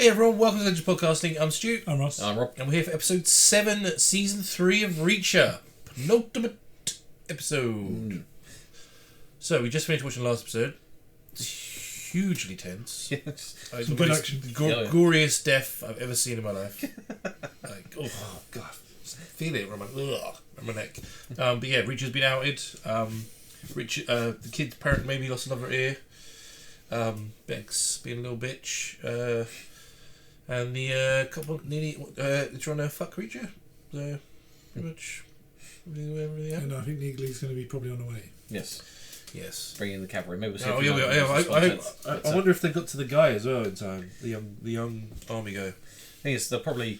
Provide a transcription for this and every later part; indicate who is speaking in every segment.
Speaker 1: Hey everyone, welcome to Legend Podcasting. I'm Stuart.
Speaker 2: I'm Ross.
Speaker 3: I'm Rob.
Speaker 1: And we're here for episode 7, season 3 of Reacher. Penultimate episode. So, we just finished watching the last episode. It's hugely tense.
Speaker 3: Yes.
Speaker 1: It's
Speaker 2: Some
Speaker 1: the
Speaker 2: good
Speaker 1: most
Speaker 2: action.
Speaker 1: goriest death I've ever seen in my life. Like, oh god. Just feel it around my neck. But yeah, Reacher's been outed. The kid's parent maybe lost another ear. Beck's being a little bitch. And the couple nearly trying to fuck Reacher. So, pretty much everything happened.
Speaker 2: And I think Neagly's going to be probably on the way.
Speaker 3: Yes.
Speaker 1: Yes.
Speaker 3: Bring in the cavalry. Maybe we'll see
Speaker 1: I wonder if they got to the guy as well in time. The young army guy.
Speaker 3: Thing is, they'll probably,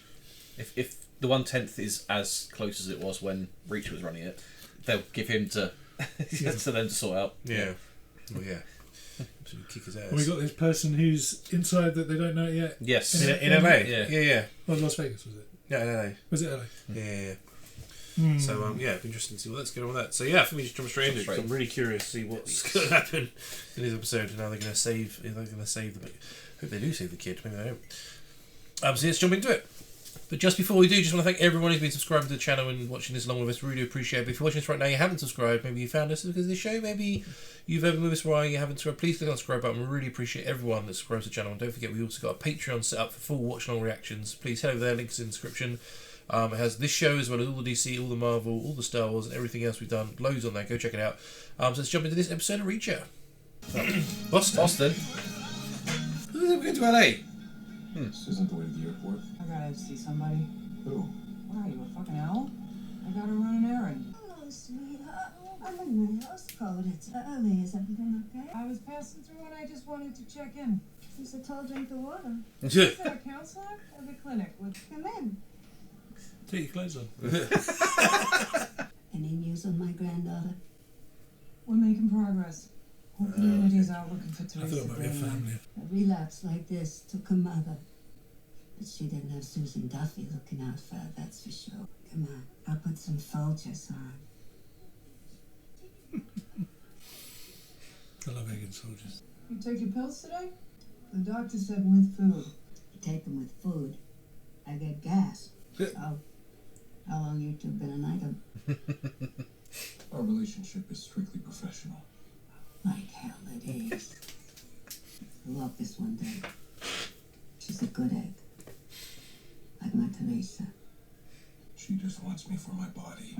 Speaker 3: if the 1/10 is as close as it was when Reacher was running it, they'll give him to to them to sort out.
Speaker 1: Yeah. Well, yeah. Absolutely kick his ass.
Speaker 2: Well, we got this person who's inside that they don't know it yet.
Speaker 3: Yes.
Speaker 1: In LA.
Speaker 3: Yeah.
Speaker 1: Yeah.
Speaker 2: Oh, Las Vegas, was it?
Speaker 1: Yeah, in LA.
Speaker 2: Was it LA?
Speaker 1: Yeah.
Speaker 2: Mm.
Speaker 1: So yeah, it'd be interesting to see what's going on with that. So yeah, I think we just jump straight into it 'cause I'm really curious to see what's going to happen in this episode and how they're going to save. If they're going to save the. Hope they do save the kid. Maybe they don't. So let's jump into it. But just before we do, just want to thank everyone who's been subscribing to the channel and watching this along with us. Really appreciate it. But if you're watching this right now, you haven't subscribed. Maybe you found us because of the show. Maybe you've ever with us while you haven't subscribed. Please click on the subscribe button. We really appreciate everyone that subscribes to the channel. And don't forget, we also got a Patreon set up for full watch along reactions. Please head over there. Links in the description. It has this show as well as all the DC, all the Marvel, all the Star Wars, and everything else we've done. Loads on there. Go check it out. So let's jump into this episode of Reacher. Boston. Who's ever going to LA?
Speaker 4: This isn't the way to the airport.
Speaker 5: I gotta see somebody.
Speaker 4: Who?
Speaker 5: What are you, a fucking owl? I gotta run an errand.
Speaker 6: Hello, sweetheart. I'm in my house coat. It's early. Is everything okay?
Speaker 5: I was passing through and I just wanted to check in.
Speaker 6: There's a tall drink of water.
Speaker 5: Is it a counselor or the clinic?
Speaker 6: Come in.
Speaker 2: Take your clothes on.
Speaker 6: Any news on my granddaughter?
Speaker 5: We're making progress. Whole community's out looking for
Speaker 2: I thought
Speaker 5: Teresa
Speaker 2: it might be a
Speaker 5: Dane.
Speaker 2: family.
Speaker 6: A relapse like this took her mother. But she didn't have Susan Duffy looking out for her, that's for sure. Come on, I'll put some Folgers on.
Speaker 2: I love egg and soldiers.
Speaker 5: You take your pills today? The doctor said with food.
Speaker 6: You take them with food. I get gas. Oh, how long you two been an item?
Speaker 4: Our relationship is strictly professional.
Speaker 6: Like hell it is. I love this one day. She's a good egg. Like my Teresa.
Speaker 4: She just wants me for my body.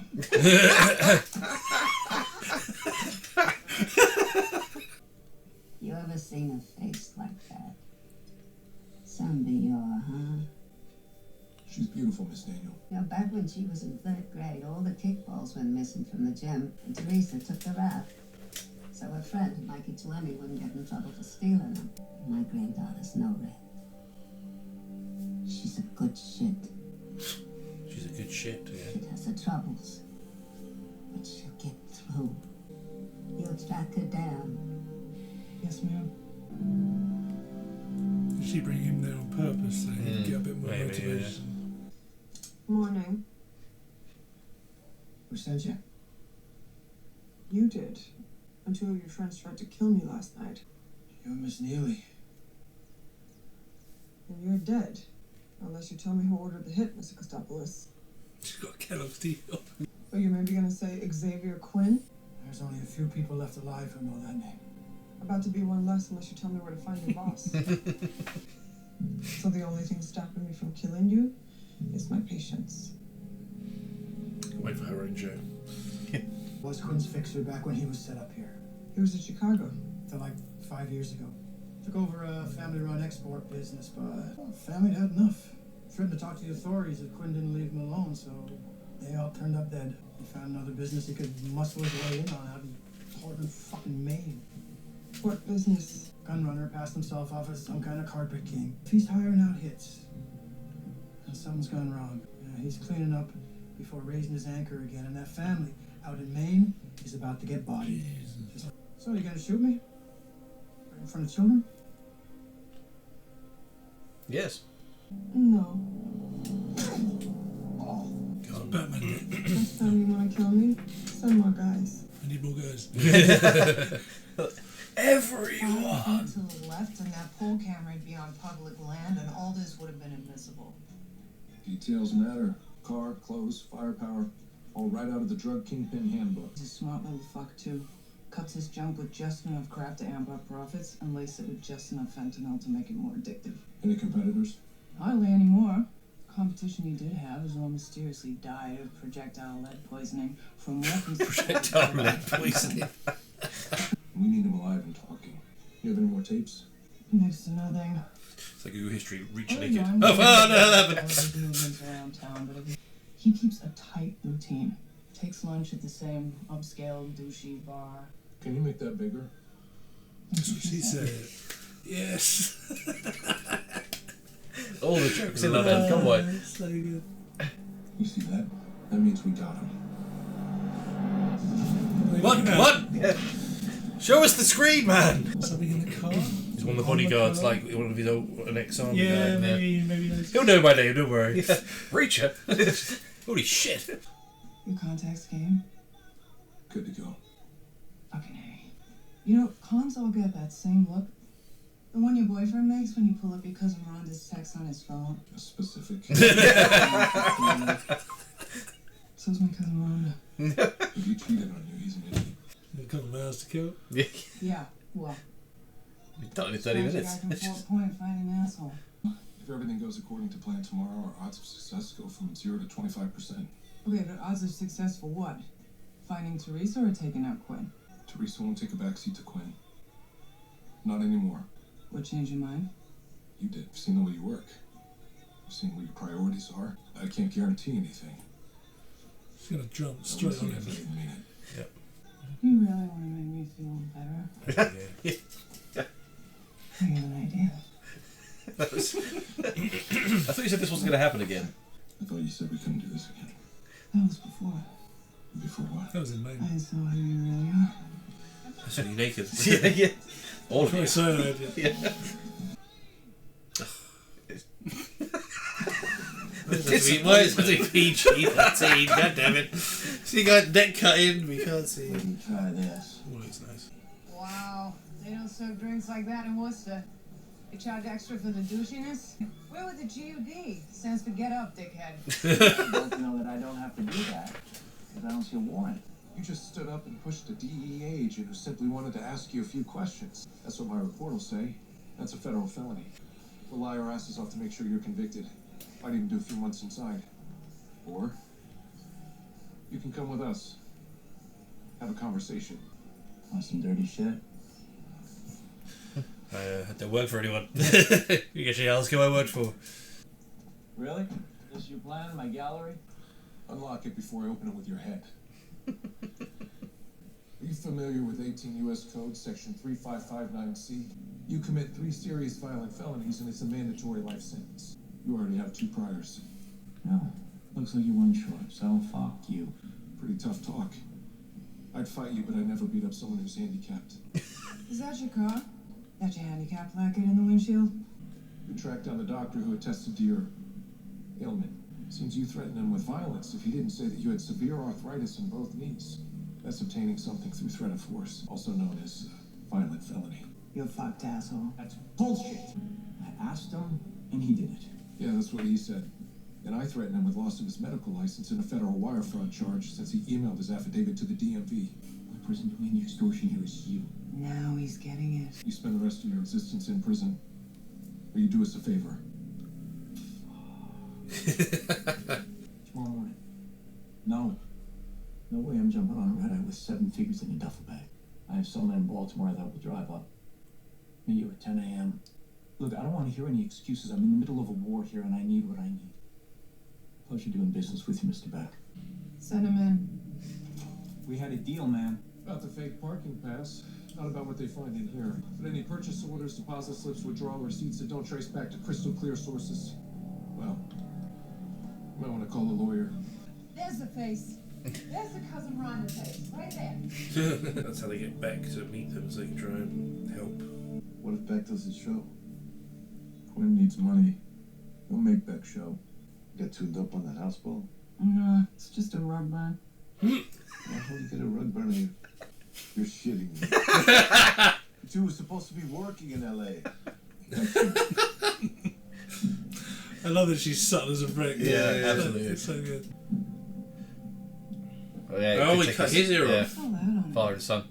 Speaker 6: You ever seen a face like that? Some Dior, huh?
Speaker 4: She's beautiful, Miss Daniel.
Speaker 6: You know, back when she was in 3rd grade, all the kickballs went missing from the gym, and Teresa took her out. So her friend, Mikey Chalemi, wouldn't get in trouble for stealing them. My granddaughter's no red. She's a good shit.
Speaker 1: She's a good shit. Yeah.
Speaker 6: She has her troubles, but she'll get through. You'll track her down.
Speaker 5: Yes, ma'am.
Speaker 2: Did she bring him there on purpose so he'd get a bit more
Speaker 1: Maybe,
Speaker 2: motivation?
Speaker 5: Morning.
Speaker 4: Who sent you?
Speaker 5: You did. And 2 of your friends tried to kill me last night.
Speaker 4: You're Miss Neely.
Speaker 5: And you're dead. Unless you tell me who ordered the hit, Mr. Kostopoulos.
Speaker 2: She's got Kellogg's deal.
Speaker 5: Or you maybe gonna say Xavier Quinn?
Speaker 7: There's only a few people left alive who know that name.
Speaker 5: About to be one less unless you tell me where to find your boss. So the only thing stopping me from killing you is my patience.
Speaker 1: Wait for her own show.
Speaker 7: Was Quinn's fixer back when he was set up here.
Speaker 5: He was in Chicago.
Speaker 7: Till like 5 years ago. Took over a family-run export business, but the family had enough. Threatened to talk to the authorities if Quinn didn't leave him alone, so they all turned up dead. He found another business he could muscle his way in on out in Portland, fucking Maine.
Speaker 5: What business?
Speaker 7: Gunrunner passed himself off as some kind of carpet king. He's hiring out hits. And something's gone wrong. He's cleaning up before raising his anchor again, and that family out in Maine is about to get bodied. So, you gonna shoot me? Right in front of children?
Speaker 3: Yes.
Speaker 5: No.
Speaker 2: Batman.
Speaker 5: Next time you want to kill me, send more guys.
Speaker 2: I need more guys.
Speaker 1: Everyone.
Speaker 5: To the left and that poll camera, it'd be on public land, and all this would have been admissible.
Speaker 4: Details matter. Car, clothes, firepower, all right out of the drug kingpin handbook.
Speaker 5: He's a smart little fuck, too. Cuts his junk with just enough crap to amp up profits, and laces it with just enough fentanyl to make it more addictive.
Speaker 4: Any competitors?
Speaker 5: Hardly anymore. Competition he did have is all mysteriously died of projectile lead poisoning from weapons.
Speaker 1: Projectile lead poisoning.
Speaker 4: We need him alive and talking. You have any more tapes?
Speaker 5: Next to nothing.
Speaker 1: It's like Google history, reach
Speaker 5: Oh,
Speaker 1: naked.
Speaker 5: yeah,
Speaker 1: Oh, no,
Speaker 5: all these movements around town, but he keeps a tight routine. Takes lunch at the same upscale douchey bar.
Speaker 4: Can you make that bigger?
Speaker 2: That's what she said. Yes.
Speaker 3: All the jokes in that end, come on.
Speaker 2: So good.
Speaker 4: You see that? That means we got him.
Speaker 1: What?
Speaker 3: Yeah.
Speaker 1: Show us the screen, man!
Speaker 2: Something in the car?
Speaker 1: He's one of the bodyguards, like one of his old, an ex-army
Speaker 2: Yeah,
Speaker 1: guy.
Speaker 2: maybe those.
Speaker 1: He'll know by name, don't worry.
Speaker 3: Yeah. Reacher.
Speaker 1: Holy shit.
Speaker 5: Your contacts game?
Speaker 4: Good to go.
Speaker 5: Fucking A. You know, cons all get that same look. The one your boyfriend makes when you pull up your cousin Rhonda's text on his phone.
Speaker 4: That's specific.
Speaker 5: So's my cousin Rhonda.
Speaker 4: If he cheated on you, he's an idiot.
Speaker 2: A couple of miles to kill.
Speaker 5: Yeah, well.
Speaker 3: We've done it in 30 minutes.
Speaker 5: Back from Fort Point, find an asshole.
Speaker 4: If everything goes according to plan tomorrow, our odds of success go from 0 to 25%.
Speaker 5: Okay, but odds of success for what? Finding Teresa or taking out Quinn?
Speaker 4: Teresa won't take a backseat to Quinn. Not anymore.
Speaker 5: What changed your mind?
Speaker 4: You did. I've seen the way you work. I've seen what your priorities are. I can't guarantee anything.
Speaker 2: She's gonna jump
Speaker 4: I
Speaker 2: straight
Speaker 4: wouldn't
Speaker 2: on
Speaker 4: say
Speaker 2: him.
Speaker 4: if I didn't mean it.
Speaker 5: You really want to make me feel better? I have an idea.
Speaker 3: I thought you said this wasn't going to happen again.
Speaker 4: I thought you said we couldn't do this again.
Speaker 5: That was before.
Speaker 4: Before what?
Speaker 2: That was in Maine.
Speaker 5: I saw who you really are.
Speaker 1: I said you naked.
Speaker 3: Yeah. All of
Speaker 2: I
Speaker 3: you.
Speaker 2: saw that.
Speaker 3: Yeah.
Speaker 1: Why is it to be PG-13? God damn it. So you got neck cut in, we can't see it.
Speaker 4: Try this.
Speaker 1: Oh, looks nice.
Speaker 5: Wow, they don't serve drinks like that in Worcester. They charge extra for the douchiness? Where with the GUD? Stands for get up, dickhead.
Speaker 8: You both know that I don't have to do that, because I don't see a warrant.
Speaker 4: You just stood up and pushed a DEA agent who simply wanted to ask you a few questions. That's what my report will say. That's a federal felony. We'll lie our asses off to make sure you're convicted. Might even do a few months inside. Or you can come with us. Have a conversation.
Speaker 8: Want some dirty shit?
Speaker 1: I don't work for anyone. You get your ask who I work for.
Speaker 8: Really? This your plan, my gallery?
Speaker 4: Unlock it before I open it with your head. Are you familiar with 18 U.S. Code, Section 3559C? You commit 3 serious violent felonies and it's a mandatory life sentence. You already have 2 priors.
Speaker 8: No. Looks like you're one short, so fuck you.
Speaker 4: Pretty tough talk. I'd fight you, but I'd never beat up someone who's handicapped.
Speaker 5: Is that your car? Got your handicap placard in the windshield?
Speaker 4: You tracked down the doctor who attested to your ailment. Seems you threatened him with violence if he didn't say that you had severe arthritis in both knees. That's obtaining something through threat of force, also known as violent felony.
Speaker 5: You fucked asshole.
Speaker 8: That's bullshit. I asked him, and he did it.
Speaker 4: Yeah, that's what he said. And I threatened him with loss of his medical license and a federal wire fraud charge since he emailed his affidavit to the DMV.
Speaker 8: The person doing the extortion here is you.
Speaker 5: Now he's getting it.
Speaker 4: You spend the rest of your existence in prison, or you do us a favor.
Speaker 8: Tomorrow morning. No. No way I'm jumping on a red eye with 7 figures in a duffel bag. I have someone in Baltimore that will drive up. Meet you at 10 a.m. Look, I don't want to hear any excuses. I'm in the middle of a war here and I need what I need. Pleasure doing business with you, Mr. Beck.
Speaker 5: Send him in.
Speaker 8: We had a deal, man.
Speaker 4: About the fake parking pass, not about what they find in here. But any purchase orders, deposit slips, withdrawal receipts that don't trace back to crystal clear sources. Well, you might want to call a lawyer.
Speaker 5: There's the face. There's the cousin Rhonda face. Right there.
Speaker 1: That's how they get Beck to meet them, so they can try and help.
Speaker 4: What if Beck does his show? Quinn needs money. He'll make Beck show. Get tuned up on that houseboat?
Speaker 5: No, it's just a rug burn.
Speaker 4: How do you get a rug burner? You're shitting me. You two were supposed to be working in L.A.
Speaker 2: I love that she's subtle as a brick.
Speaker 3: Yeah, absolutely.
Speaker 2: It's so good.
Speaker 3: Oh, yeah,
Speaker 1: Oh, he cut his ear off.
Speaker 6: So loud on it.
Speaker 3: Father and son.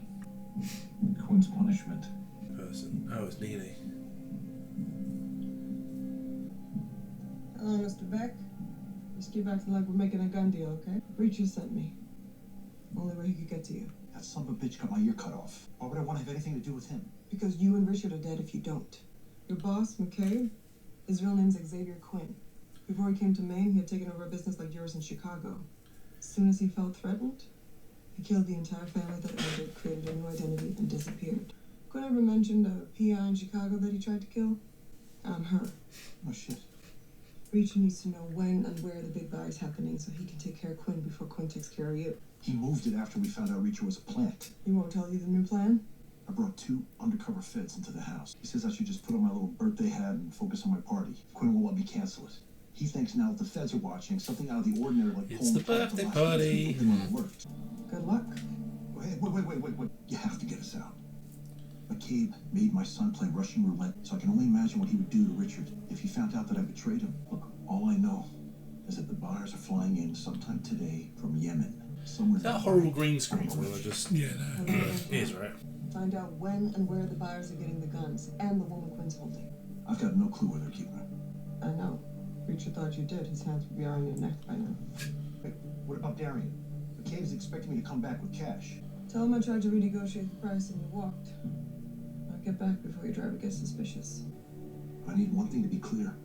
Speaker 4: Quinn's punishment.
Speaker 1: Person. Oh, it's Neely.
Speaker 5: Hello, Mr. Beck. Just keep acting like we're making a gun deal, okay? Reacher sent me. Only way he could get to you.
Speaker 8: That son of a bitch got my ear cut off. Why would I want to have anything to do with him?
Speaker 5: Because you and Richard are dead if you don't. Your boss, McCabe, his real name's Xavier Quinn. Before he came to Maine, he had taken over a business like yours in Chicago. As soon as he felt threatened, he killed the entire family that owned it, created a new identity, and disappeared. Quinn ever mentioned a PI in Chicago that he tried to kill? Her.
Speaker 8: Oh, shit.
Speaker 5: Reacher needs to know when and where the big buy is happening so he can take care of Quinn before Quinn takes care of you.
Speaker 8: He moved it after we found out Reacher was a plant.
Speaker 5: He won't tell you the new plan?
Speaker 8: I brought 2 undercover feds into the house. He says I should just put on my little birthday hat and focus on my party. Quinn won't let me cancel it. He thinks now that the feds are watching, something out of the ordinary like
Speaker 1: It's
Speaker 8: pulling
Speaker 1: the
Speaker 8: plants
Speaker 1: birthday
Speaker 8: last
Speaker 1: party.
Speaker 8: week didn't work.
Speaker 5: Good luck.
Speaker 8: Hey, wait. You have to get us out. McCabe made my son play Russian roulette, so I can only imagine what he would do to Richard if he found out that I betrayed him. Look, all I know is that the buyers are flying in sometime today from Yemen. Somewhere
Speaker 1: Is that a horrible green screen? Or will I just...
Speaker 2: Yeah, no.
Speaker 1: It is, right?
Speaker 5: Find out when and where the buyers are getting the guns and the woman Quinn's holding.
Speaker 8: I've got no clue where they're keeping them.
Speaker 5: I know. Reacher thought you did. His hands would be around your neck by now.
Speaker 8: Wait, what about Darian? McCabe's expecting me to come back with cash.
Speaker 5: Tell him I tried to renegotiate the price and you walked. I'll get back before your driver gets suspicious.
Speaker 8: I need one thing to be clear.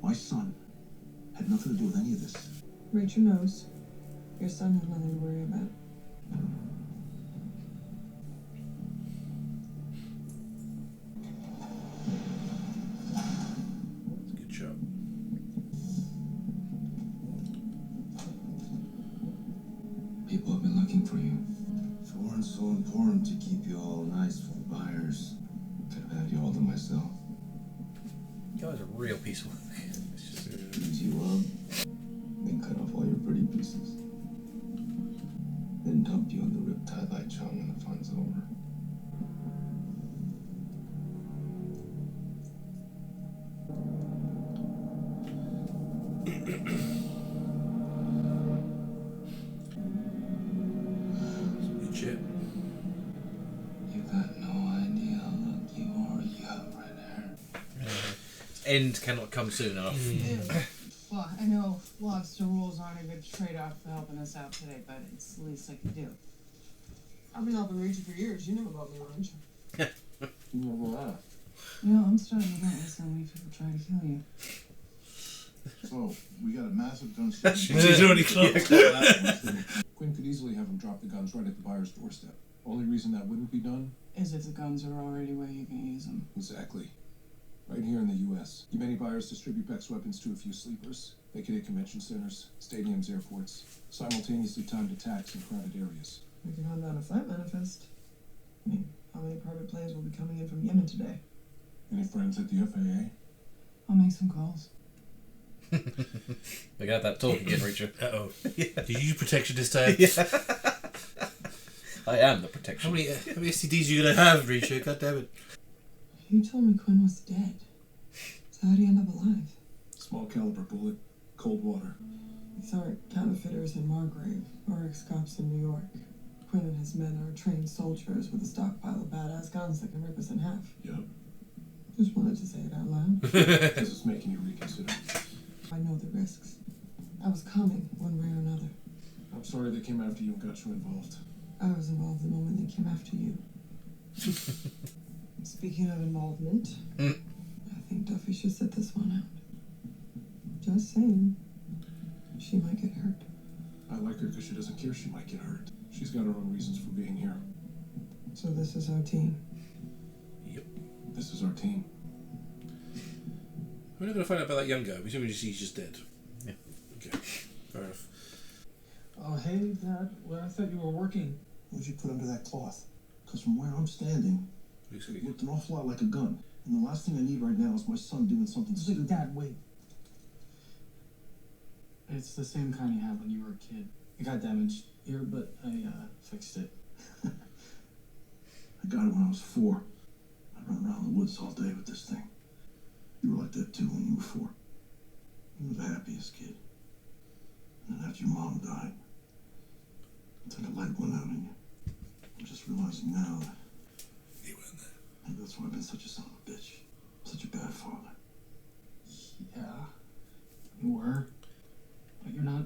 Speaker 8: My son had nothing to do with any of this.
Speaker 5: Reacher knows. Your son has nothing to worry about.
Speaker 1: Good shot.
Speaker 9: People have been looking for you. If it weren't so important to keep you all nice for the buyers, could have had you all to myself.
Speaker 3: That was a real piece of work.
Speaker 9: Beat you up, then cut off all your pretty pieces. Then dump you on the riptide like chum when the fun's over.
Speaker 1: Good shit.
Speaker 9: You got no idea how lucky you have right there.
Speaker 3: End cannot come soon enough.
Speaker 10: Well, I know lobster rolls aren't a good trade-off for helping us out today, but it's the least I can do.
Speaker 5: I've been helping Reacher for years. You know about me, Orange.
Speaker 8: You never laugh.
Speaker 10: You know, I'm starting to notice how many people try to kill you.
Speaker 9: So, we got a massive gun
Speaker 2: She's already clocked.
Speaker 4: Quinn could easily have him drop the guns right at the buyer's doorstep. Only reason that wouldn't be done?
Speaker 10: Is if the guns are already where you can use them.
Speaker 4: Exactly. Right here in the U.S. Many buyers distribute Beck's weapons to a few sleepers. They could hit convention centers, stadiums, airports, simultaneously timed attacks in crowded areas.
Speaker 5: We can hunt down a flight manifest. I mean, how many private planes will be coming in from Yemen today?
Speaker 4: Any friends at the FAA?
Speaker 10: I'll make some calls.
Speaker 3: We got that talk again, Richard.
Speaker 1: Uh-oh. Did you use protection this time?
Speaker 3: I am the
Speaker 1: How
Speaker 3: protection.
Speaker 1: many STDs are you going to have, Richard? God damn it.
Speaker 5: You told me Quinn was dead. So how do you end up alive?
Speaker 4: Small caliber bullet, cold water.
Speaker 5: These aren't counterfeiters in Margrave or ex-cops in New York. Quinn and his men are trained soldiers with a stockpile of badass guns that can rip us in half.
Speaker 4: Yep.
Speaker 5: Just wanted to say it out loud.
Speaker 4: Because it's making you reconsider.
Speaker 5: I know the risks. I was coming one way or another.
Speaker 4: I'm sorry they came after you and got you involved.
Speaker 5: I was involved the moment they came after you. Speaking of involvement, I think Duffy should sit this one out. Just saying. She might get hurt.
Speaker 4: I like her because she doesn't care she might get hurt. She's got her own reasons for being here.
Speaker 5: So this is our team.
Speaker 1: Yep.
Speaker 4: This is our team.
Speaker 1: We're not going to find out about that young guy. We assume he's just dead.
Speaker 3: Yeah.
Speaker 1: Okay. Fair enough.
Speaker 7: Oh, hey, Dad. Well, I thought you were working.
Speaker 8: What'd you put under that cloth? Because from where I'm standing,
Speaker 1: Looks
Speaker 8: it
Speaker 1: like
Speaker 8: looked an awful lot like a gun. And the last thing I need right now is my son doing something
Speaker 7: Wait,
Speaker 8: stupid.
Speaker 7: Dad, wait. It's the same kind you had when you were a kid. It got damaged here, but I fixed it.
Speaker 8: I got it when I was 4. I run around the woods all day with this thing.
Speaker 9: You were like that too when you were 4. You were the happiest kid. And then after your mom died, it's like a light went out in you. I'm just realizing now that
Speaker 2: You weren't there.
Speaker 9: maybe that's why I've been such a son of a bitch. Such a bad father.
Speaker 8: Yeah, you were. But you're not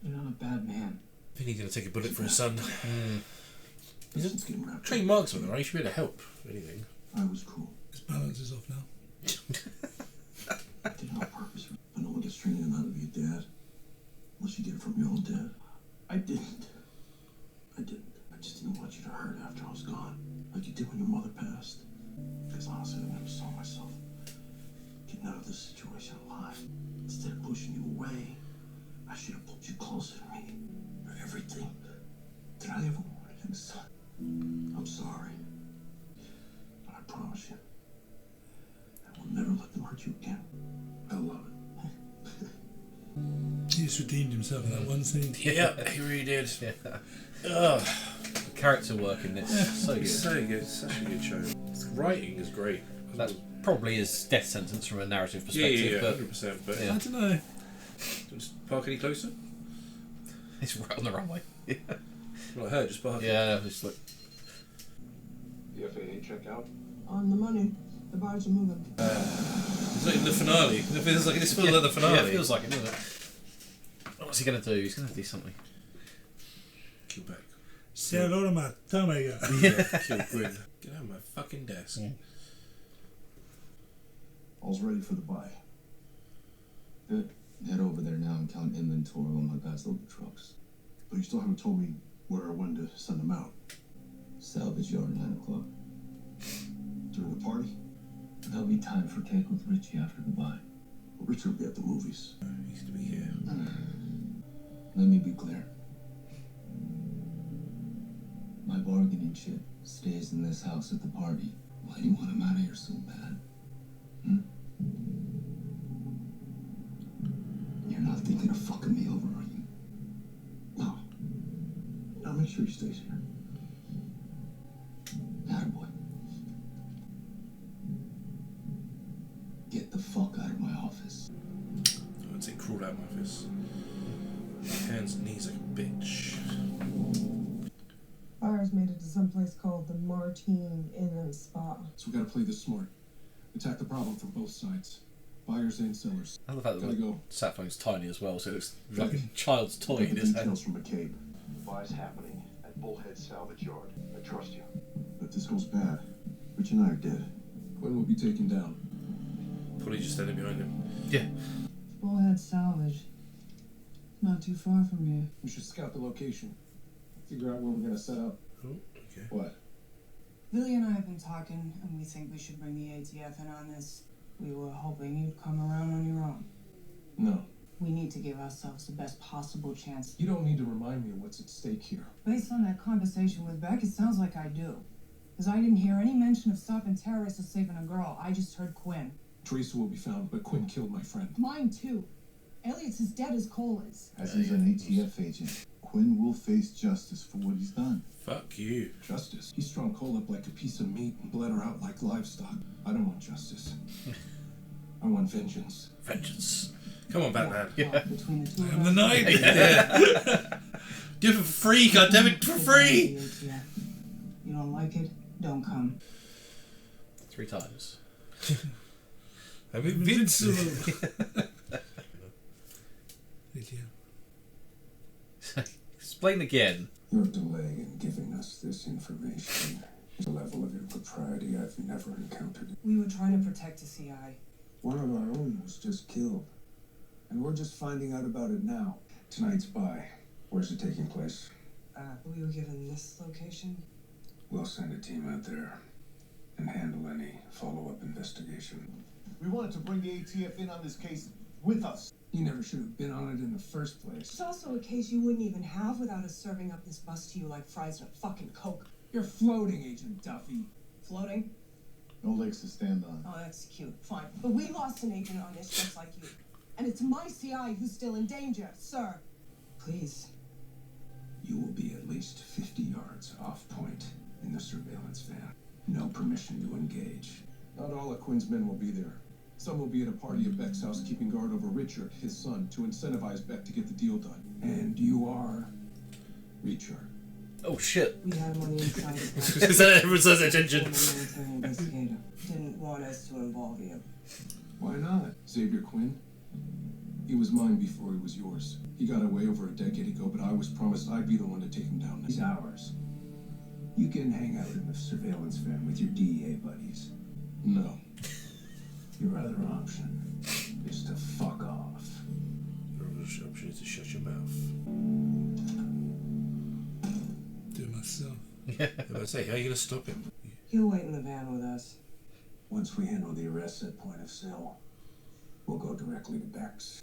Speaker 8: a bad man.
Speaker 1: I think he's going to take a bullet for his son.
Speaker 9: He's just getting wrapped
Speaker 1: Trained marksman, right? He should be able to help, if anything.
Speaker 9: I was cool.
Speaker 2: His balance is off now.
Speaker 9: I did it on purpose. But no one gets training on how to be a dad. Unless you get it from your own dad. I didn't. I just didn't want you to hurt after I was gone. Like you did when your mother passed. Because honestly, I never saw myself getting out of this situation alive. Instead of pushing you away, I should have pulled you closer to me. You're everything that I ever wanted in a son. I'm sorry. But I promise you, I will never let them hurt you again. I love it.
Speaker 2: He just redeemed himself in that one scene.
Speaker 1: Yeah, he really did.
Speaker 3: Yeah.
Speaker 1: Ugh.
Speaker 3: The character work in this so good.
Speaker 1: So good. Such a good show. The writing is great.
Speaker 3: That's probably his death sentence from a narrative
Speaker 1: Yeah,
Speaker 3: perspective.
Speaker 1: yeah,
Speaker 3: But
Speaker 1: 100%. But
Speaker 3: yeah.
Speaker 2: I don't know.
Speaker 1: just park any closer?
Speaker 3: it's right on the runway.
Speaker 1: Well, I heard, just park.
Speaker 3: Yeah, it's like
Speaker 4: The FAA checkout?
Speaker 5: On the money. The bars are moving.
Speaker 1: It's not even the finale. It feels like this feels like the finale.
Speaker 3: Yeah, it feels like it, doesn't it? What's he going to do? He's going to do something.
Speaker 1: Kill back.
Speaker 2: Say hello to my Tomega.
Speaker 1: Yeah, kill Gwyn. Get out of my fucking desk.
Speaker 3: Yeah.
Speaker 4: All's ready for the buy.
Speaker 9: Good. Head over there now and count inventory on my guys' load the trucks.
Speaker 4: But you still haven't told me where or when to send them out.
Speaker 9: Salvage yard at 9 o'clock.
Speaker 4: During the party?
Speaker 9: There'll be time for cake with Richie after the buy.
Speaker 4: Well, Richard will be at the movies.
Speaker 1: He used to be here.
Speaker 9: Let me be clear. My bargaining chip stays in this house at the party. Why do you want him out of here so bad? You're not thinking of fucking me over, are you?
Speaker 4: No. I'll make sure he stays here.
Speaker 9: Attaboy. Get the fuck out of my office.
Speaker 1: I would say crawl out of my office. Hands and knees like a bitch.
Speaker 5: Buyers made it to some place called the Martine Inn and Spa.
Speaker 4: So we gotta play this smart. Attack the problem from both sides. Buyers and sellers.
Speaker 3: I love the fact that
Speaker 4: Gotta
Speaker 3: the
Speaker 4: go.
Speaker 3: sat phone's tiny as well, so it looks like
Speaker 4: Okay.
Speaker 3: a child's toy
Speaker 4: Get
Speaker 3: in
Speaker 4: the
Speaker 3: his
Speaker 4: details
Speaker 3: hand.
Speaker 4: from McCabe.
Speaker 11: Buy's happening at Bullhead Salvage Yard. I trust you.
Speaker 4: But if this goes bad, Rich and I are dead. Quinn will be taken down.
Speaker 1: Probably just standing behind him.
Speaker 3: Yeah.
Speaker 10: Bullhead Salvage. Not too far from here.
Speaker 4: We should scout the location. Figure out where we're gonna set up.
Speaker 1: Oh, okay.
Speaker 4: What?
Speaker 10: Lily and I have been talking, and we think we should bring the ATF in on this. We were hoping you'd come around on your own.
Speaker 4: No.
Speaker 10: We need to give ourselves the best possible chance.
Speaker 4: You don't need to remind me of what's at stake here.
Speaker 10: Based on that conversation with Beck, it sounds like I do. Because I didn't hear any mention of stopping terrorists or saving a girl. I just heard Quinn.
Speaker 4: Teresa will be found, but Quinn killed my friend.
Speaker 10: Mine, too. Elliot's as dead as Cole is.
Speaker 9: As is an ATF agent. Quinn will face justice for what he's done.
Speaker 1: Fuck you.
Speaker 4: Justice. He strung Cole up like a piece of meat and bled her out like livestock. I don't want justice. I want vengeance.
Speaker 1: Vengeance. Come on, Batman.
Speaker 10: Between the two of
Speaker 2: I'm
Speaker 10: us.
Speaker 2: the knight.
Speaker 1: Yeah. Do it for free, goddammit, for free!
Speaker 10: You don't like it? Don't come.
Speaker 3: 3 times.
Speaker 1: I'm invincible.
Speaker 3: Explain again.
Speaker 4: Your delay in giving us this information is a level of impropriety I've never encountered.
Speaker 10: We were trying to protect the CI.
Speaker 4: One of our own was just killed. And we're just finding out about it now. Tonight's buy. Where's it taking place?
Speaker 5: We were given this location.
Speaker 4: We'll send a team out there and handle any follow-up investigation.
Speaker 11: We wanted to bring the ATF in on this case with us.
Speaker 4: You never should have been on it in the first place.
Speaker 5: It's also a case you wouldn't even have without us serving up this bus to you like fries in a fucking Coke.
Speaker 4: You're floating, Agent Duffy.
Speaker 5: Floating?
Speaker 9: No legs to stand on.
Speaker 5: Oh, that's cute. Fine. But we lost an agent on this just like you. And it's my CI who's still in danger, sir. Please.
Speaker 4: You will be at least 50 yards off point in the surveillance van. No permission to engage. Not all of Quinn's men will be there. Some will be at a party at Beck's house keeping guard over Richard, his son, to incentivize Beck to get the deal done. And you are Richard.
Speaker 3: Oh shit.
Speaker 5: We had him on the inside of the
Speaker 1: Is that everyone says attention?
Speaker 5: military investigator. Didn't want us to involve you.
Speaker 4: Why not? Xavier Quinn? He was mine before he was yours. He got away over a decade ago, but I was promised I'd be the one to take him down.
Speaker 9: He's ours. You can hang out in the surveillance van with your DEA buddies.
Speaker 4: No.
Speaker 9: Your other option is to fuck off.
Speaker 1: Your other option is to shut your mouth.
Speaker 2: Do it myself.
Speaker 1: Yeah. I say, how are you going to stop him?
Speaker 5: He'll wait in the van with us.
Speaker 9: Once we handle the arrests at point of sale, we'll go directly to Beck's.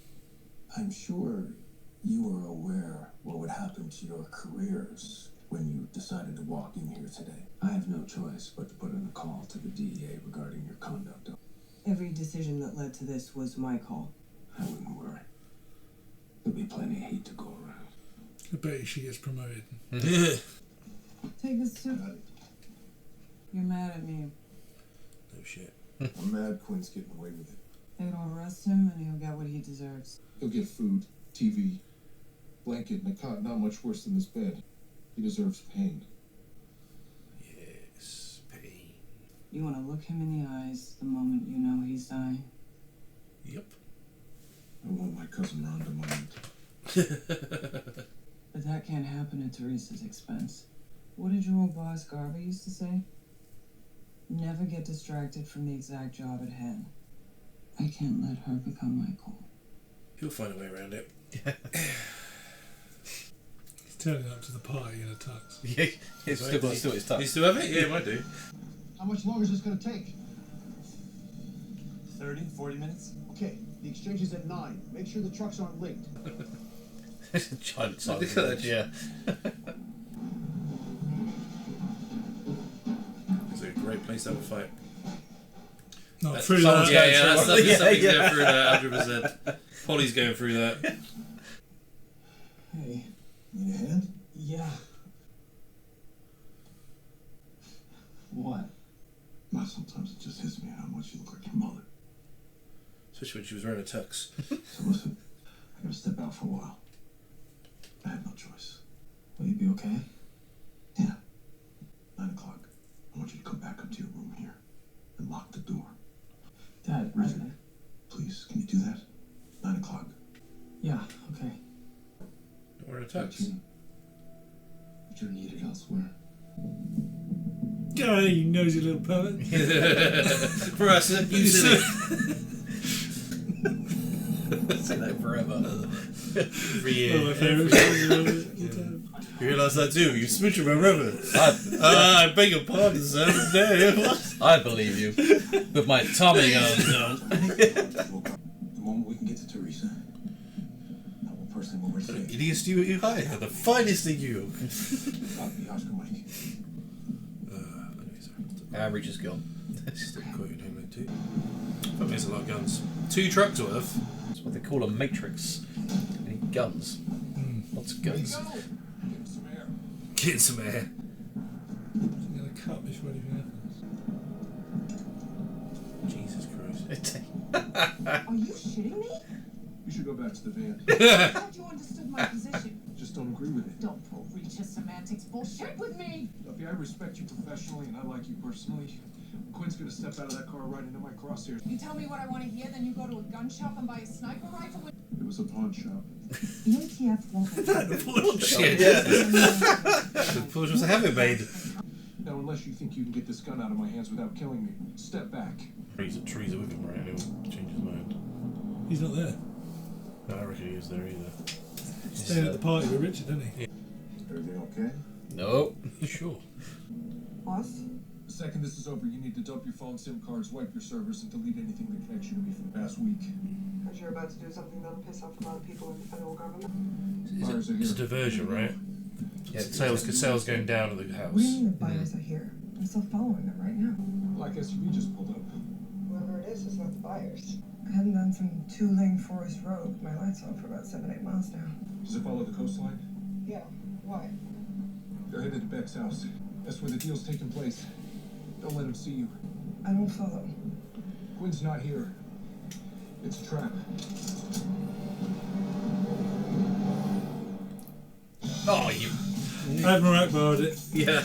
Speaker 9: I'm sure you are aware what would happen to your careers when you decided to walk in here today. I have no choice but to put in a call to the DEA regarding your conduct.
Speaker 5: Every decision that led to this was my call.
Speaker 9: I wouldn't worry. There'll be plenty of heat to go around.
Speaker 2: I bet she gets promoted.
Speaker 5: Take this too. You're mad at me.
Speaker 1: No shit.
Speaker 4: I'm mad Quinn's getting away with it.
Speaker 5: They'll arrest him and he'll get what he deserves.
Speaker 4: He'll get food, TV, blanket, and a cot not much worse than this bed. He deserves pain.
Speaker 1: Yes, pain.
Speaker 5: You want to look him in the eyes the moment you know he's dying.
Speaker 1: Yep.
Speaker 4: I want my cousin Rhonda mind.
Speaker 5: But that can't happen at Teresa's expense. What did your old boss Garvey used to say? Never get distracted from the exact job at hand. I can't let her become my goal.
Speaker 1: He'll find a way around it.
Speaker 2: He's turning up to the party in a tux.
Speaker 3: Yeah, he's still got his touch.
Speaker 1: You still have it? Yeah, it might do.
Speaker 8: How much longer is this going to take? 30, 40 minutes. Okay, the exchange is at 9. Make sure the trucks aren't late.
Speaker 3: Giant
Speaker 1: Look at that.
Speaker 3: Yeah.
Speaker 1: It's a great place to have a fight.
Speaker 2: Not through that.
Speaker 1: Yeah, somebody's
Speaker 3: Yeah.
Speaker 1: going through that, 100%. Polly's going through that.
Speaker 9: Hey, need a hand?
Speaker 5: Yeah.
Speaker 9: What?
Speaker 4: Now sometimes it just hits me how much you look like your mother.
Speaker 1: Especially when she was wearing a tux.
Speaker 4: So listen, I gotta step out for a while. I have no choice.
Speaker 9: Will you be okay?
Speaker 4: Yeah. 9 o'clock. I want you to come back up to your room here and lock the door.
Speaker 7: Dad,
Speaker 4: Richard, please, can you do that? 9 o'clock.
Speaker 7: Yeah, okay.
Speaker 1: Don't wear a tux.
Speaker 4: But you're needed elsewhere.
Speaker 2: Oh, you nosy little pervert.
Speaker 1: For us, using it.
Speaker 3: Say that forever.
Speaker 1: Every year.
Speaker 2: One of my favourite songs of all time.
Speaker 1: You realise that too? You switch my rubber. I beg your pardon, sir. No.
Speaker 3: I believe you. With my Tommy gun.
Speaker 4: The moment we can get to Teresa, I will personally move her safe.
Speaker 1: Idiot Stuart, you hire the finest in you.
Speaker 4: The Oscar Mike.
Speaker 3: Average is gone.
Speaker 1: Still quoting him too. That makes a lot of guns. 2 trucks worth.
Speaker 3: That's what they call a matrix. Any guns. Lots of guns.
Speaker 4: Get some air.
Speaker 1: Get some air.
Speaker 2: I'm going to cut before anything happens.
Speaker 1: Jesus Christ.
Speaker 10: Are you shitting me?
Speaker 4: You should go back to the van.
Speaker 10: I thought you understood my position.
Speaker 4: Just don't agree with it.
Speaker 10: Don't pull Reacher semantics bullshit with me.
Speaker 4: Duffy, I respect you professionally and I like you personally. Quinn's gonna step out of that car right into my crosshairs.
Speaker 10: You tell me what I want to hear, then you go to a gun shop and buy a sniper rifle with...
Speaker 4: It was a pawn shop.
Speaker 10: The ATF won't...
Speaker 1: Bullshit. The Porsche was a heavy made.
Speaker 4: Now, unless you think you can get this gun out of my hands without killing me, step back.
Speaker 1: Teresa with him, right? He'll change his mind.
Speaker 2: He's not there.
Speaker 1: No, I reckon he was there either.
Speaker 2: He's staying at the party with Richard, isn't he?
Speaker 4: Everything okay?
Speaker 3: No.
Speaker 1: Sure.
Speaker 5: Boss?
Speaker 4: The second this is over, you need to dump your phone, SIM cards, wipe your servers, and delete anything that connects you to me from the past week.
Speaker 5: Because you're about to do something that'll piss off a lot of people in the federal government.
Speaker 4: Buyers are here.
Speaker 1: It's a diversion, right? Yeah, sales going down at the house.
Speaker 5: What do you mean the buyers are here? I'm still following them right now.
Speaker 4: Black SUV just pulled up.
Speaker 5: Whoever it is not the buyers. I haven't done some 2-lane forest road with my lights on for about 7-8 miles now.
Speaker 4: Does it follow the coastline?
Speaker 5: Yeah, why?
Speaker 4: They're headed to Beck's house. That's where the deal's taking place. Don't let him see you.
Speaker 5: I don't follow.
Speaker 4: Quinn's not here. It's a trap.
Speaker 3: Oh, you.
Speaker 2: Admiral Akbar it.
Speaker 3: Yeah.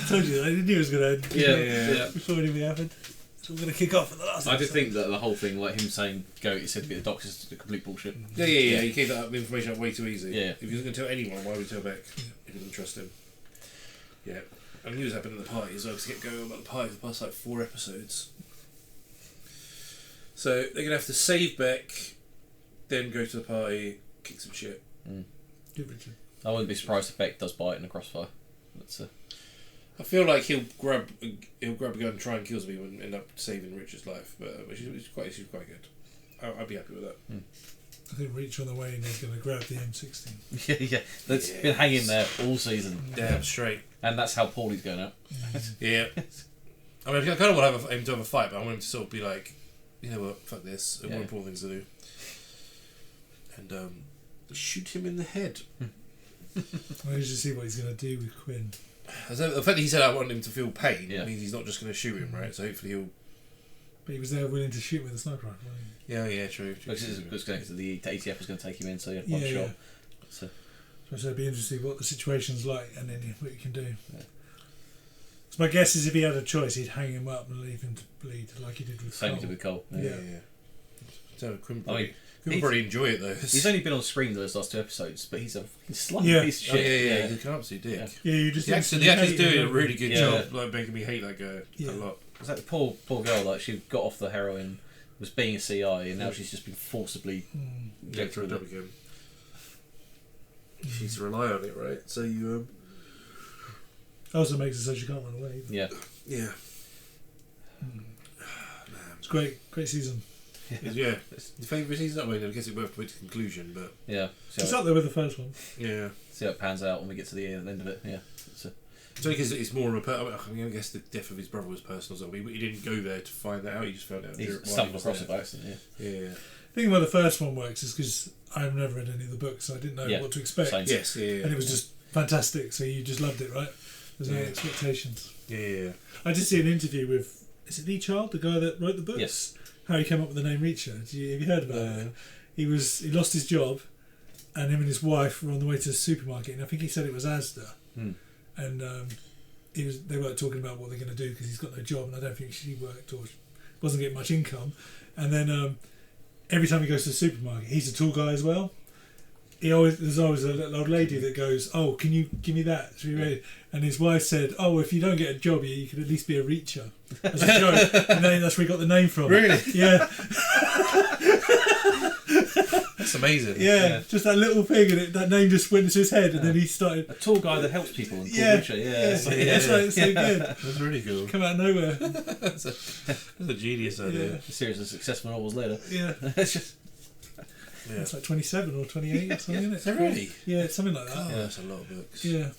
Speaker 2: Told you, I knew it was going to end.
Speaker 3: Yeah.
Speaker 2: Before anything happened. So we're going to kick off at the last
Speaker 3: I did
Speaker 2: episode.
Speaker 3: think that the whole thing, like him saying, go, he said to be the doctor, is complete bullshit.
Speaker 1: Yeah. You gave that information up way too easy.
Speaker 3: Yeah.
Speaker 1: If he was going to tell anyone, why would he tell Beck? If he didn't trust him. Yeah. I knew it was happening at the party as well, because he kept going about the party for the past like 4 episodes. So they're going to have to save Beck, then go to the party, kick some shit.
Speaker 2: Good Richard.
Speaker 3: I wouldn't be surprised if Beck does bite in a crossfire. That's
Speaker 1: I feel like he'll grab a gun and try and kill some people and end up saving Richard's life, but she's quite good. I'd be happy with that.
Speaker 2: I think Reach on the way and he's going to grab the M16.
Speaker 3: yeah. That's been hanging there all season.
Speaker 1: Damn straight.
Speaker 3: And that's how Paulie's going out.
Speaker 1: Yeah. I mean, I kind of want him to have a fight, but I want him to sort of be like, you know what, fuck this. I've got more important things to do. And shoot him in the head.
Speaker 2: I need to see what he's going to do with Quinn.
Speaker 1: The fact that he said I want him to feel pain means he's not just going to shoot him, right? So hopefully he'll...
Speaker 2: But he was there willing to shoot with a sniper rifle, wasn't he?
Speaker 1: Yeah, true.
Speaker 3: The ATF was going to take him in, so one shot.
Speaker 2: Yeah.
Speaker 3: So
Speaker 2: it'd be interesting what the situation's like and then what you can do. Yeah. So my guess is if he had a choice, he'd hang him up and leave him to bleed like he did with Cole.
Speaker 3: Same did with Cole.
Speaker 2: Yeah.
Speaker 1: So Quinn probably enjoy it though.
Speaker 3: He's only been on screen those last 2 episodes, but he's a slight piece of shit.
Speaker 1: Yeah, he's an absolute dick.
Speaker 2: Yeah, you just
Speaker 1: the actor's doing a really good job, like making me hate that guy a lot.
Speaker 3: Was that the poor girl? Like she got off the heroin, was being a CI, and now she's just been forcibly
Speaker 1: get through the job again. She needs to rely on it, right? So you
Speaker 2: also makes it so she can't run away.
Speaker 3: Yeah.
Speaker 2: It's great season.
Speaker 1: Yeah, it's the favourite season. I mean, I guess it worked to its conclusion, but
Speaker 2: it's up there with the first one.
Speaker 1: Yeah,
Speaker 3: see how it pans out when we get to the end of it. Yeah,
Speaker 1: so because it's more of a. I mean, I guess the death of his brother was personal, so he didn't go there to find that out. He just found out.
Speaker 3: He stumbled across it by accident.
Speaker 1: Yeah.
Speaker 2: I think why the first one works is because I've never read any of the books, so I didn't know what to expect.
Speaker 3: Same.
Speaker 1: Yes,
Speaker 2: and it was just fantastic. So you just loved it, right? There's no expectations.
Speaker 1: Yeah.
Speaker 2: I did see an interview with Lee Child, the guy that wrote the books.
Speaker 3: Yes.
Speaker 2: How he came up with the name Reacher. Have you heard about it? He lost his job, and him and his wife were on the way to the supermarket, and I think he said it was Asda, and they were talking about what they're going to do because he's got no job, and I don't think she worked or wasn't getting much income, and then every time he goes to the supermarket, he's a tall guy as well. There's always a little old lady that goes, "Oh, can you give me that?" So and his wife said, "Oh, if you don't get a job here, you could at least be a reacher." As a joke, and then that's where he got the name from.
Speaker 1: Really?
Speaker 2: Yeah.
Speaker 1: That's amazing.
Speaker 2: Yeah, just that little thing, and that name just went into his head, and then he started.
Speaker 3: A tall guy that helps people. And Reacher.
Speaker 2: That's right. It's so good.
Speaker 1: That's really cool.
Speaker 2: Come out of nowhere.
Speaker 1: That's a genius idea.
Speaker 3: Yeah. A series of successful novels later.
Speaker 2: Yeah.
Speaker 3: It's just.
Speaker 2: Yeah. It's like 27 or 28 or something, isn't it?
Speaker 1: Is that really?
Speaker 2: Yeah, it's something like that.
Speaker 1: Oh, that's a lot of books.
Speaker 2: Yeah.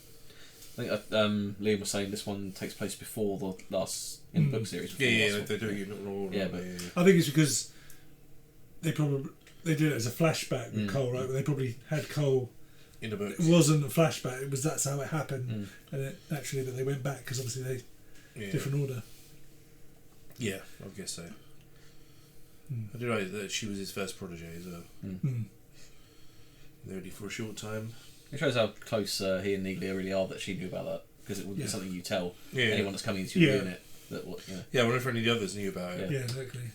Speaker 3: I think Liam was saying this one takes place before the last in the book series.
Speaker 1: Yeah, they're doing it not all.
Speaker 3: Yeah, but
Speaker 2: I think it's because they did it as a flashback with Cole, right? But they probably had Cole
Speaker 1: in the books.
Speaker 2: It wasn't a flashback. That's how it happened, and it, naturally that they went back because obviously they different order.
Speaker 1: Yeah, I guess so. I did know that she was his first protege as well. They're only for a short time.
Speaker 3: It shows how close he and Neeglia really are that she knew about that, because it would be something you tell anyone that's coming into your unit. That
Speaker 1: Yeah, I wonder if any of the others knew about it.
Speaker 2: Yeah, exactly.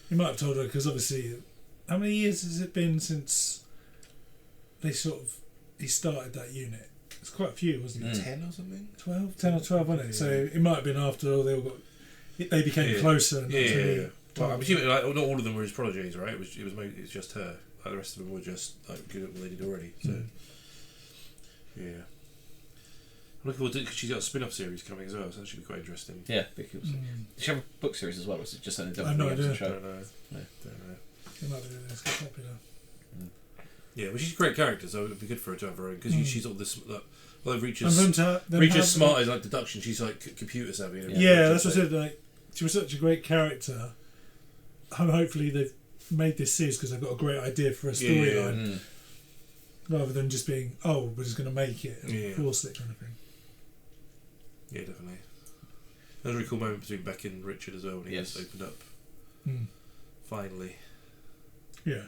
Speaker 2: You might have told her because obviously, how many years has it been since he started that unit? It's quite a few, wasn't it?
Speaker 1: 10 or something?
Speaker 2: 10 or 12, wasn't it? So it might have been after they all they became closer. And
Speaker 1: Yeah. Well, I'm assuming not all of them were his prodigies, right? It was just her. Like the rest of them were just good at what they did already. So yeah. I'm looking forward to it because she's got a spin-off series coming as well, so that should be quite interesting.
Speaker 3: Yeah, because did she have a book series as well, or was it just an
Speaker 2: I have no idea.
Speaker 3: show?
Speaker 1: Don't know.
Speaker 2: It might be doing this quite popular.
Speaker 1: Yeah, well, she's a great character, so it would be good for her to have her own because she's all this. Well, Reacher's smart as like deduction. She's like computer savvy.
Speaker 2: Yeah, that's what I said. Like, she was such a great character. Hopefully they've made this series because they've got a great idea for a storyline, rather than just being we're just going to make it and force it kind of thing.
Speaker 1: Yeah, definitely. was a really cool moment between Beck and Richard as well when he
Speaker 3: Yes.
Speaker 1: just opened up.
Speaker 2: Mm.
Speaker 1: Finally.
Speaker 2: Yeah.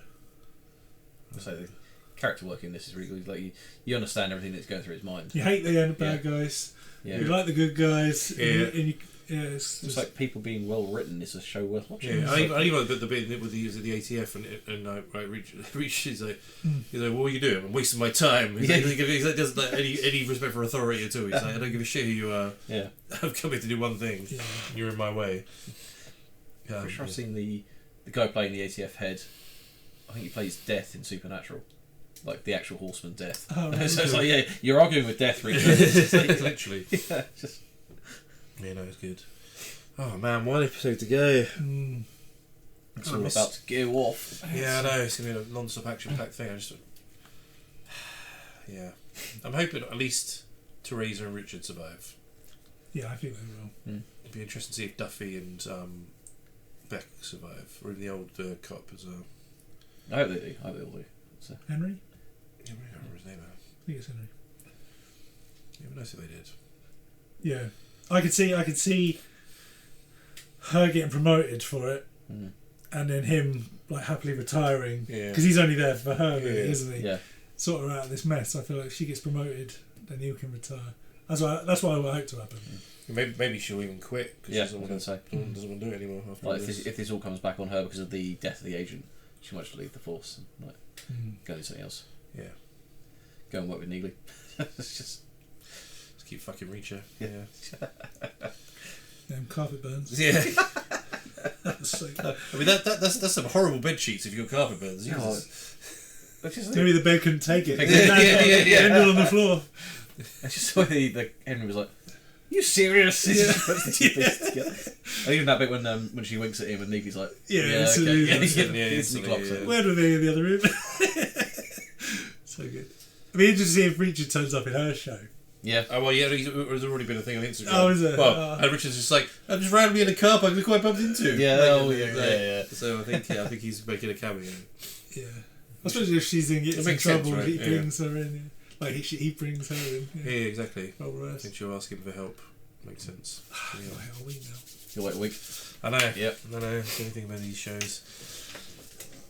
Speaker 3: So the character work in this is really good. Like you understand everything that's going through his mind.
Speaker 2: You hate the bad guys.
Speaker 3: Yeah.
Speaker 2: You like the good guys.
Speaker 1: Yeah.
Speaker 2: It's
Speaker 3: It's
Speaker 2: just,
Speaker 3: like people being well written is a show worth watching.
Speaker 1: Yeah, I even like the bit with the ATF and right, Reach is like, he's like, what are you doing? I'm wasting my time. He's like, he doesn't like any respect for authority at all. He's like, I don't give a shit who you are.
Speaker 3: Yeah,
Speaker 1: I've come here to do one thing.
Speaker 2: Yeah.
Speaker 1: You're in my way.
Speaker 3: I'm sure I've seen the guy playing the ATF head. I think he plays Death in Supernatural, like the actual horseman Death.
Speaker 2: Oh, right.
Speaker 3: So it's like, yeah, you're arguing with Death, Richard. It's like,
Speaker 1: Literally.
Speaker 3: yeah, just
Speaker 1: Yeah, no, it's good. Oh man, one episode to go.
Speaker 3: it's all about to go off.
Speaker 1: Yeah, I know, it's going to be a non-stop action-packed thing. Yeah. I'm hoping at least Teresa and Richard survive.
Speaker 2: yeah, I think they will.
Speaker 1: It'd be interesting to see if Duffy and Beck survive, or even the old cop as well.
Speaker 3: I hope they do. I hope they all do. So.
Speaker 2: Henry?
Speaker 1: Yeah, I can't remember his name now.
Speaker 2: I think it's Henry.
Speaker 1: Yeah, but nice if they did.
Speaker 2: Yeah. I could see her getting promoted for it, and then him like happily retiring.
Speaker 1: Yeah.
Speaker 2: Because he's only there for her, really,
Speaker 1: Yeah.
Speaker 2: isn't he?
Speaker 3: Yeah.
Speaker 2: Sort her out of this mess. I feel like if she gets promoted, then he can retire. That's what I would hope to happen.
Speaker 1: Maybe she'll even quit because
Speaker 3: Yeah,
Speaker 1: she
Speaker 3: I was going to say.
Speaker 1: doesn't want to do it anymore after
Speaker 3: Like,
Speaker 1: this.
Speaker 3: if this all comes back on her because of the death of the agent, she might just leave the force and like go do something else.
Speaker 1: Yeah.
Speaker 3: Go and work with Neely. It's just
Speaker 1: keep fucking Reacher. Yeah.
Speaker 2: Carpet burns.
Speaker 1: Yeah.
Speaker 2: That's so
Speaker 1: I mean that's some horrible bed sheets if you're carpet burns.
Speaker 2: maybe the bed couldn't take it.
Speaker 1: Yeah.
Speaker 2: Ended on the floor.
Speaker 3: I just saw the Henry was like, "You serious?"
Speaker 2: Yeah.
Speaker 3: And even that bit when she winks at him and Neely's like,
Speaker 2: Yeah,
Speaker 3: okay.
Speaker 1: instantly,
Speaker 3: Clocks
Speaker 1: yeah.
Speaker 3: it.
Speaker 2: Where do they in the other room? So good. It'd be interesting to see if Richard turns up in her show.
Speaker 3: Yeah.
Speaker 1: Oh well, yeah. There's already been a thing on Instagram.
Speaker 2: Oh, is it?
Speaker 1: Well, and Richard's just like, I'm just randomly in a car park. Look who I bumped into.
Speaker 3: Yeah.
Speaker 1: Like,
Speaker 3: Oh,
Speaker 1: like,
Speaker 3: yeah.
Speaker 1: So I think he's making a cameo.
Speaker 2: Yeah. I suppose if she's gets in
Speaker 1: makes
Speaker 2: trouble,
Speaker 1: sense, right?
Speaker 2: he
Speaker 1: Yeah.
Speaker 2: brings her in. Yeah. Like he brings her in.
Speaker 1: Yeah, exactly.
Speaker 2: Role
Speaker 1: I
Speaker 2: reverse.
Speaker 1: think she'll ask him for help. Makes sense.
Speaker 2: Why are we now?
Speaker 3: You'll wait a week.
Speaker 1: I know.
Speaker 3: Yep.
Speaker 1: I know. Anything about these shows.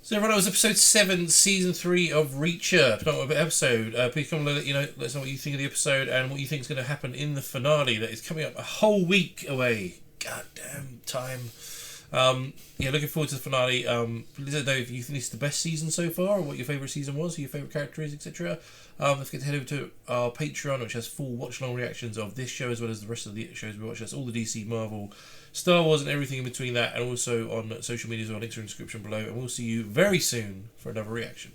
Speaker 1: So everyone, that was episode 7, season 3 of Reacher. Penultimate episode. Please come and let us know what you think of the episode and what you think is going to happen in the finale that is coming up a whole week away. Goddamn time. Looking forward to the finale. Let us know if you think this is the best season so far, or what your favourite season was, who your favourite character is, etc. Let's get to head over to our Patreon, which has full watch-along reactions of this show as well as the rest of the shows we watch. That's all the DC, Marvel, Star Wars, and everything in between that, and also on social media as well. Links are in the description below. And we'll see you very soon for another reaction.